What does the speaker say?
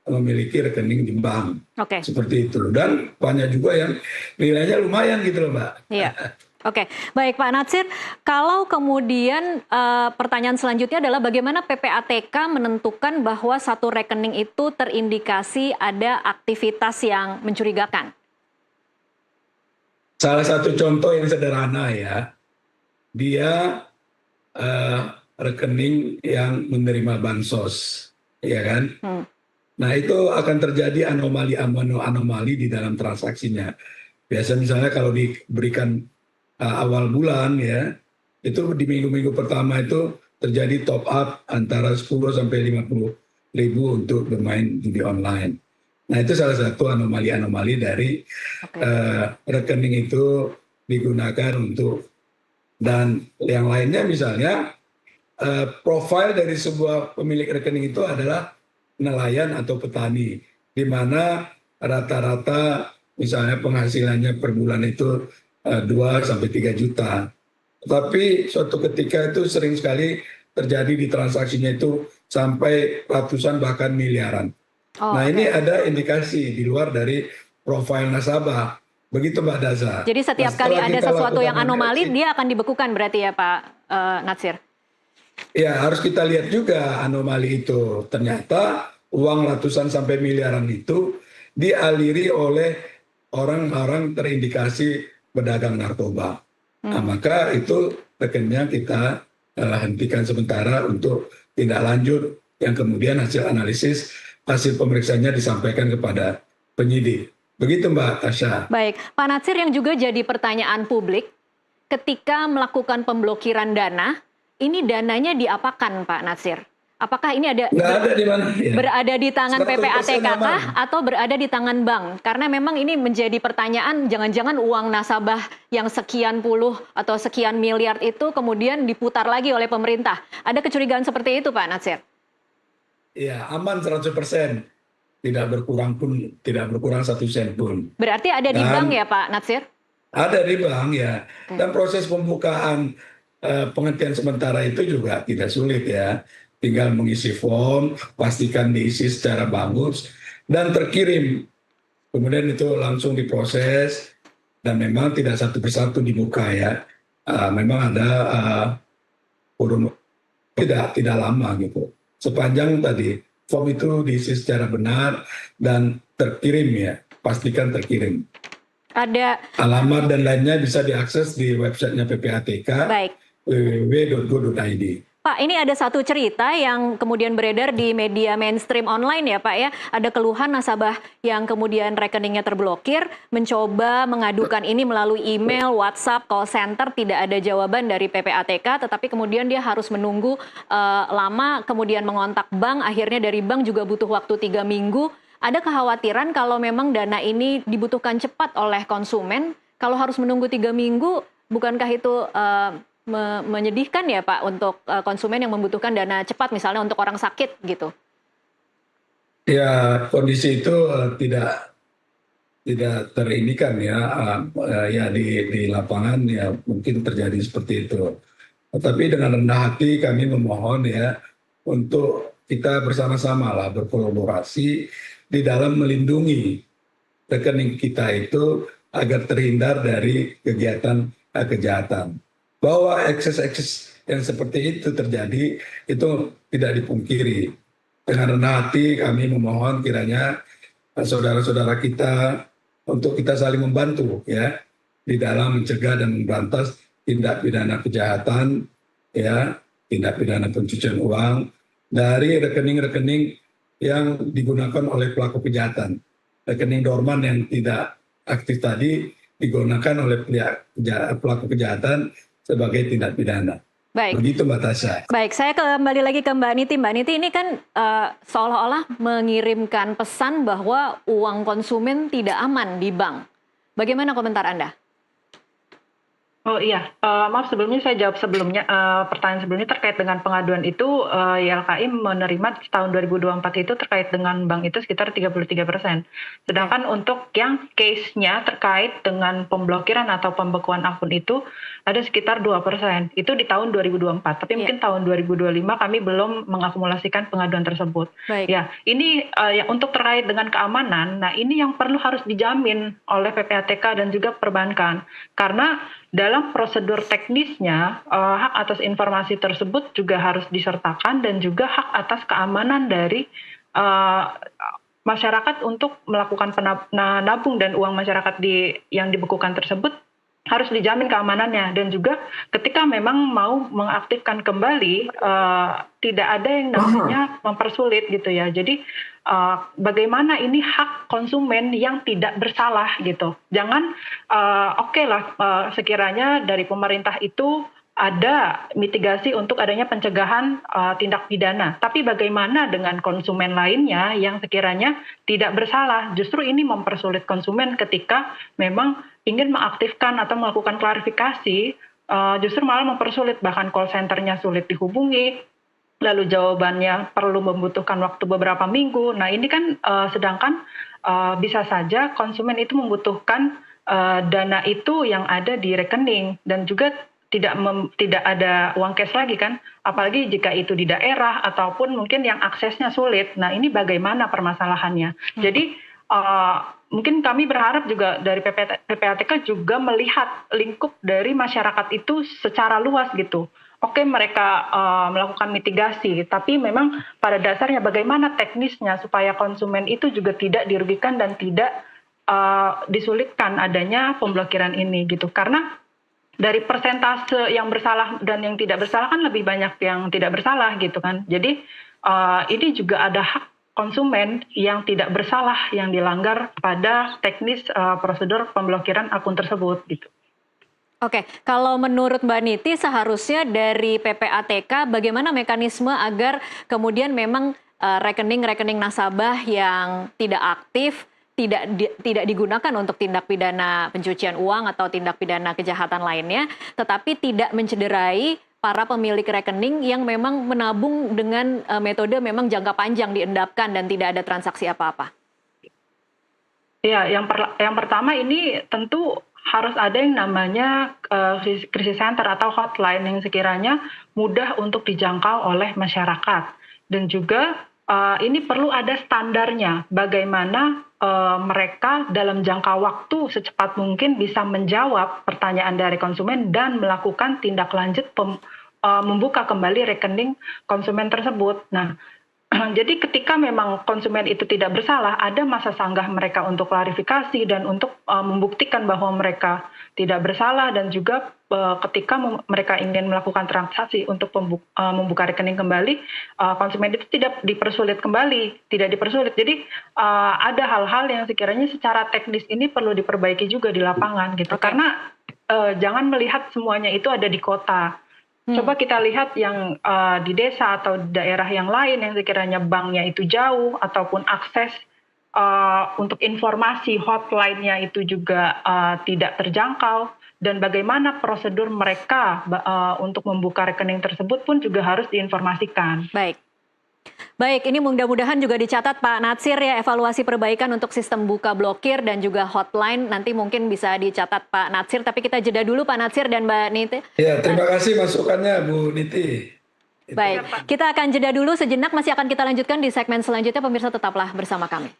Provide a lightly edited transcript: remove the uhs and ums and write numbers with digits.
memiliki rekening di bank. Oke. Seperti itu. Dan banyak juga yang nilainya lumayan gitu loh, Mbak. Iya. Oke, baik Pak Natsir, kalau kemudian pertanyaan selanjutnya adalah bagaimana PPATK menentukan bahwa satu rekening itu terindikasi ada aktivitas yang mencurigakan? Salah satu contoh yang sederhana ya, dia rekening yang menerima bansos, ya kan? Nah itu akan terjadi anomali di dalam transaksinya. Biasa misalnya kalau diberikan awal bulan ya, itu di minggu-minggu pertama itu terjadi top up antara 10 sampai 50 ribu untuk bermain judi online. Nah itu salah satu anomali-anomali dari rekening itu digunakan untuk, dan yang lainnya misalnya profil dari sebuah pemilik rekening itu adalah nelayan atau petani, di mana rata-rata misalnya penghasilannya per bulan itu 2 sampai 3 juta. Tapi suatu ketika itu sering sekali terjadi di transaksinya itu sampai ratusan bahkan miliaran. Nah ini ada indikasi di luar dari profil nasabah. Begitu Mbak Daza. Jadi setiap kali ada sesuatu yang anomali, dia akan dibekukan berarti ya Pak Natsir? Ya harus kita lihat juga anomali itu. Ternyata uang ratusan sampai miliaran itu dialiri oleh orang-orang terindikasi pedagang narkoba. Nah, maka itu rekeningnya kita hentikan sementara untuk tindak lanjut yang kemudian hasil analisis, hasil pemeriksaannya disampaikan kepada penyidik. Begitu Mbak Tasya. Baik, Pak Natsir, yang juga jadi pertanyaan publik, ketika melakukan pemblokiran dana, ini dananya diapakan Pak Natsir? Apakah ini berada di tangan PPATK kah atau berada di tangan bank? Karena memang ini menjadi pertanyaan, jangan-jangan uang nasabah yang sekian puluh atau sekian miliar itu kemudian diputar lagi oleh pemerintah. Ada kecurigaan seperti itu Pak Natsir? Iya, aman 100%. Tidak berkurang 1 sen pun. Berarti ada di bank ya Pak Natsir? Ada di bank ya. Dan proses pembukaan penghentian sementara itu juga tidak sulit ya. Tinggal mengisi form, pastikan diisi secara bagus, dan terkirim. Kemudian itu langsung diproses, dan memang tidak satu persatu dibuka ya. Memang ada kurun tidak lama gitu. Sepanjang tadi form itu diisi secara benar dan terkirim ya, pastikan terkirim. Ada alamat dan lainnya bisa diakses di websitenya PPATK, www.go.id. Pak, ini ada satu cerita yang kemudian beredar di media mainstream online ya Pak ya. Ada keluhan nasabah yang kemudian rekeningnya terblokir, mencoba mengadukan ini melalui email, WhatsApp, call center, tidak ada jawaban dari PPATK, tetapi kemudian dia harus menunggu lama, kemudian mengontak bank, akhirnya dari bank juga butuh waktu 3 minggu. Ada kekhawatiran kalau memang dana ini dibutuhkan cepat oleh konsumen, kalau harus menunggu 3 minggu, bukankah itu menyedihkan ya Pak untuk konsumen yang membutuhkan dana cepat, misalnya untuk orang sakit gitu? Ya kondisi itu tidak terinikan ya, ya di lapangan ya mungkin terjadi seperti itu. Tetapi dengan rendah hati kami memohon ya untuk kita bersama-sama lah berkolaborasi di dalam melindungi rekening kita itu agar terhindar dari kegiatan kejahatan. Bahwa ekses-ekses yang seperti itu terjadi itu tidak dipungkiri. Dengan rendah hati kami memohon kiranya saudara-saudara kita untuk kita saling membantu ya di dalam mencegah dan memberantas tindak pidana kejahatan ya, tindak pidana pencucian uang dari rekening-rekening yang digunakan oleh pelaku kejahatan. Rekening dorman yang tidak aktif tadi digunakan oleh pelaku kejahatan sebagai tindak pidana. Baik. Begitu Mbak Tasya. Baik, saya kembali lagi ke Mbak Niti. Mbak Niti, ini kan seolah-olah mengirimkan pesan bahwa uang konsumen tidak aman di bank. Bagaimana komentar Anda? Oh iya, maaf sebelumnya saya jawab sebelumnya, pertanyaan sebelumnya terkait dengan pengaduan itu, YLKI menerima tahun 2024 itu terkait dengan bank itu sekitar 33%. Oke, Sedangkan untuk yang case-nya terkait dengan pemblokiran atau pembekuan akun itu ada sekitar 2%. Itu di tahun 2024, tapi iya, mungkin tahun 2025 kami belum mengakumulasikan pengaduan tersebut. baik. Ya, ini, yang untuk terkait dengan keamanan, nah ini yang perlu harus dijamin oleh PPATK dan juga perbankan. Karena dalam prosedur teknisnya, hak atas informasi tersebut juga harus disertakan dan juga hak atas keamanan dari eh, masyarakat untuk melakukan nabung dan uang masyarakat yang dibekukan tersebut harus dijamin keamanannya dan juga ketika memang mau mengaktifkan kembali tidak ada yang namanya mempersulit gitu ya. Jadi bagaimana ini hak konsumen yang tidak bersalah gitu. Jangan oke lah sekiranya dari pemerintah itu ada mitigasi untuk adanya pencegahan tindak pidana. Tapi bagaimana dengan konsumen lainnya yang sekiranya tidak bersalah? Justru ini mempersulit konsumen ketika memang ingin mengaktifkan atau melakukan klarifikasi, justru malah mempersulit, bahkan call centernya sulit dihubungi, lalu jawabannya perlu membutuhkan waktu beberapa minggu. Nah ini kan sedangkan bisa saja konsumen itu membutuhkan dana itu yang ada di rekening dan juga tidak ada uang cash lagi kan, apalagi jika itu di daerah ataupun mungkin yang aksesnya sulit. Nah ini bagaimana permasalahannya? Jadi mungkin kami berharap juga dari PPATK juga melihat lingkup dari masyarakat itu secara luas gitu. Oke mereka melakukan mitigasi, tapi memang pada dasarnya bagaimana teknisnya supaya konsumen itu juga tidak dirugikan dan tidak disulitkan adanya pemblokiran ini gitu. Karena dari persentase yang bersalah dan yang tidak bersalah kan lebih banyak yang tidak bersalah gitu kan. Jadi ini juga ada hak konsumen yang tidak bersalah yang dilanggar pada teknis prosedur pemblokiran akun tersebut gitu. Oke, kalau menurut Mbak Niti seharusnya dari PPATK bagaimana mekanisme agar kemudian memang rekening-rekening nasabah yang tidak aktif tidak digunakan untuk tindak pidana pencucian uang atau tindak pidana kejahatan lainnya, tetapi tidak mencederai para pemilik rekening yang memang menabung dengan metode memang jangka panjang diendapkan dan tidak ada transaksi apa-apa. Ya, yang pertama ini tentu harus ada yang namanya krisis center atau hotline yang sekiranya mudah untuk dijangkau oleh masyarakat. Dan juga ini perlu ada standarnya bagaimana mereka dalam jangka waktu secepat mungkin bisa menjawab pertanyaan dari konsumen dan melakukan tindak lanjut membuka kembali rekening konsumen tersebut. Nah, jadi ketika memang konsumen itu tidak bersalah, ada masa sanggah mereka untuk klarifikasi dan untuk membuktikan bahwa mereka tidak bersalah dan juga ketika mereka ingin melakukan transaksi untuk membuka rekening kembali, konsumen itu tidak dipersulit kembali, tidak dipersulit. Jadi ada hal-hal yang sekiranya secara teknis ini perlu diperbaiki juga di lapangan gitu. Oke. Karena jangan melihat semuanya itu ada di kota. Coba kita lihat yang di desa atau di daerah yang lain yang sekiranya banknya itu jauh ataupun akses untuk informasi hotline-nya itu juga tidak terjangkau dan bagaimana prosedur mereka untuk membuka rekening tersebut pun juga harus diinformasikan. Baik. Baik, ini mudah-mudahan juga dicatat Pak Natsir ya, evaluasi perbaikan untuk sistem buka blokir dan juga hotline nanti mungkin bisa dicatat Pak Natsir, tapi kita jeda dulu Pak Natsir dan Mbak Niti. Ya, terima kasih masukannya Bu Niti. Baik, kita akan jeda dulu sejenak, masih akan kita lanjutkan di segmen selanjutnya, pemirsa tetaplah bersama kami.